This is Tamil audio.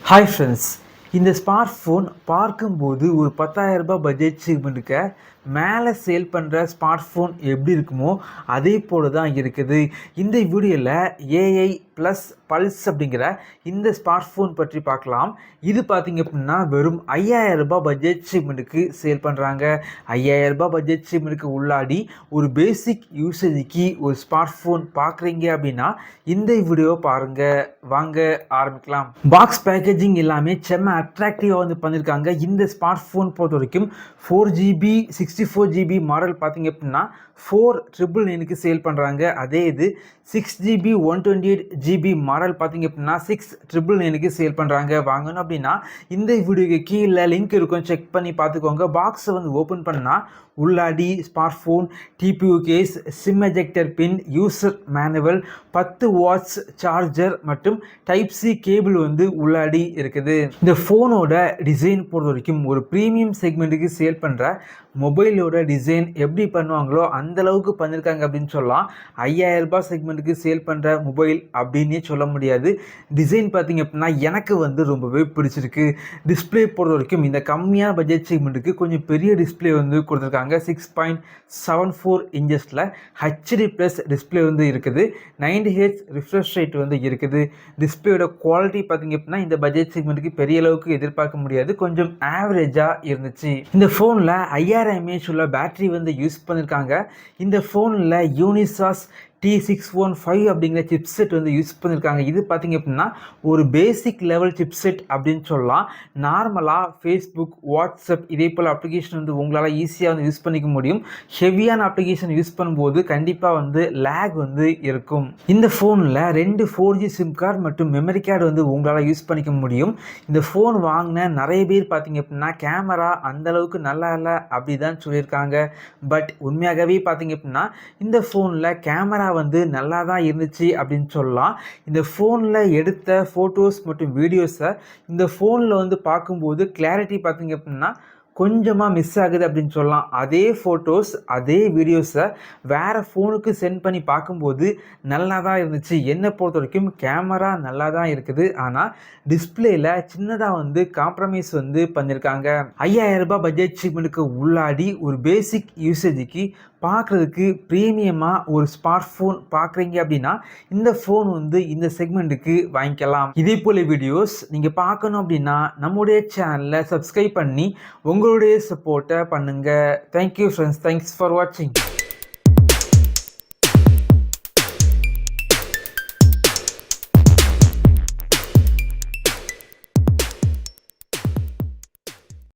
ஹாய் ஃப்ரெண்ட்ஸ், இந்த ஸ்மார்ட் ஃபோன் பார்க்கும்போது ஒரு 10,000 ரூபாய் பட்ஜெட் செக்மெண்ட்டுக்கு மேலே சேல் பண்ணுற ஸ்மார்ட் ஃபோன் எப்படி இருக்குமோ அதே போல தான் இருக்குது. இந்த வீடியோவில் ஏஐ ப்ளஸ் பல்ஸ் அப்படிங்கிற இந்த ஸ்மார்ட் ஃபோன் பற்றி பார்க்கலாம். இது பார்த்திங்க அப்படின்னா வெறும் 5,000 ரூபாய் பட்ஜெட் செக்மெண்ட்டுக்கு சேல் பண்ணுறாங்க. 5,000 ரூபாய் பட்ஜெட் செக்மெண்ட்டுக்கு உள்ளாடி ஒரு பேசிக் யூசேஜுக்கு ஒரு ஸ்மார்ட் ஃபோன் பார்க்குறீங்க அப்படின்னா இந்த வீடியோவை பாருங்கள். வாங்க ஆரம்பிக்கலாம். பாக்ஸ் பேக்கேஜிங் எல்லாமே செம்ம அட்ராக்டிவாக வந்து பண்ணியிருக்காங்க. இந்த ஸ்மார்ட் ஃபோன் பொறுத்த வரைக்கும் 4GB 64GB மாடல் பார்த்திங்க அப்படின்னா 4,999க்கு சேல் பண்ணுறாங்க. அதே இது 6GB 128GB மாடல் பார்த்திங்க அப்படின்னா 6,999க்கு சேல் பண்ணுறாங்க. வாங்கணும் அப்படின்னா இந்த வீடியோக்கு கீழே லிங்க் இருக்கும், செக் பண்ணி பார்த்துக்கோங்க. பாக்ஸை வந்து ஓப்பன் பண்ணால் உள்ளாடி smartphone, TPU case, SIM ejector pin, user manual, 10 watts charger மற்றும் டைப் சி கேபிள் வந்து உள்ளாடி இருக்குது. இந்த ஃபோனோட டிசைன் பொறுத்த வரைக்கும் ஒரு ப்ரீமியம் செக்மெண்ட்டுக்கு சேல் பண்ணுற மொபைலோட டிசைன் எப்படி பண்ணுவாங்களோ அந்த அளவுக்கு பண்ணியிருக்காங்க அப்படின்னு சொல்லலாம். 5,000 ரூபாய் செக்மெண்ட்டுக்கு சேல் பண்ணுற மொபைல் அப்படின்னே சொல்ல முடியாது. டிசைன் பார்த்திங்க அப்படின்னா எனக்கு வந்து ரொம்பவே பிடிச்சிருக்கு. டிஸ்பிளே பொறுத்த வரைக்கும் இந்த கம்மியான பட்ஜெட் செக்மெண்ட்டுக்கு கொஞ்சம் பெரிய டிஸ்பிளே வந்து கொடுத்துருக்காங்க. 6.74 இன்ச்சஸில் ஹெச்டி ப்ளஸ் டிஸ்பிளே வந்து இருக்குது. 90Hz ரிஃப்ரெஷ் ரேட் வந்து இருக்குது. டிஸ்பிளேயோட குவாலிட்டி பார்த்திங்க அப்படின்னா இந்த பட்ஜெட் செக்மெண்ட்டுக்கு பெரிய அளவுக்கு எதிர்பார்க்க முடியாது, கொஞ்சம் ஆவரேஜாக இருந்துச்சு. இந்த ஃபோனில் 5000 mAh உள்ள பேட்டரி வந்து யூஸ் பண்ணியிருக்காங்க. இந்த ஃபோனில் யூனிசாஸ் T615 அப்படிங்கிற சிப்செட் வந்து யூஸ் பண்ணியிருக்காங்க. இது பார்த்திங்க அப்படின்னா ஒரு பேசிக் லெவல் சிப்செட் அப்படின்னு சொல்லலாம். நார்மலாக ஃபேஸ்புக், வாட்ஸ்அப் இதே போல் அப்ளிகேஷன் வந்து உங்களால் ஈஸியாக வந்து யூஸ் பண்ணிக்க முடியும். ஹெவியான அப்ளிகேஷன் யூஸ் பண்ணும்போது கண்டிப்பாக வந்து லேக் வந்து இருக்கும். இந்த ஃபோனில் 2 4G சிம் கார்டு மற்றும் மெமரி கார்டு வந்து உங்களால் யூஸ் பண்ணிக்க முடியும். இந்த ஃபோன் வாங்கின நிறைய பேர் பார்த்திங்க அப்படின்னா கேமரா அந்தளவுக்கு நல்லா இல்லை அப்படி தான் சொல்லியிருக்காங்க. பட் உண்மையாகவே பார்த்திங்க அப்படின்னா இந்த ஃபோனில் கேமரா வந்து நல்லா தான் இருந்துச்சு அப்படின்னு சொல்லலாம். இந்த ஃபோனில் எடுத்த ஃபோட்டோஸ் மற்றும் வீடியோஸை இந்த ஃபோனில் வந்து பார்க்கும்போது கிளாரிட்டி பார்த்திங்க அப்படின்னா கொஞ்சமாக மிஸ் ஆகுது அப்படின்னு சொல்லலாம். அதே ஃபோட்டோஸ் அதே வீடியோஸை வேறு ஃபோனுக்கு சென்ட் பண்ணி பார்க்கும்போது நல்லா தான் இருந்துச்சு. என்னை பொறுத்த வரைக்கும் கேமரா நல்லா தான் இருக்குது, ஆனால் டிஸ்பிளேயில் சின்னதாக வந்து காம்ப்ரமைஸ் வந்து பண்ணியிருக்காங்க. 5,000 ரூபாய் பட்ஜெட் செக்மெண்ட்டுக்கு உள்ளாடி ஒரு பேசிக் யூசேஜுக்கு பார்க்குறதுக்கு ப்ரீமியமாக ஒரு ஸ்மார்ட் ஃபோன் பார்க்குறீங்க அப்படின்னா இந்த ஃபோன் வந்து இந்த செக்மெண்ட்டுக்கு வாங்கிக்கலாம். இதே போல் வீடியோஸ் நீங்கள் பார்க்கணும் அப்படின்னா நம்முடைய சேனலை சப்ஸ்கிரைப் பண்ணி உங்களுடைய சப்போர்ட்டை பண்ணுங்கள். தேங்க்யூ ஃப்ரெண்ட்ஸ், தேங்க்ஸ் ஃபார் வாட்சிங்.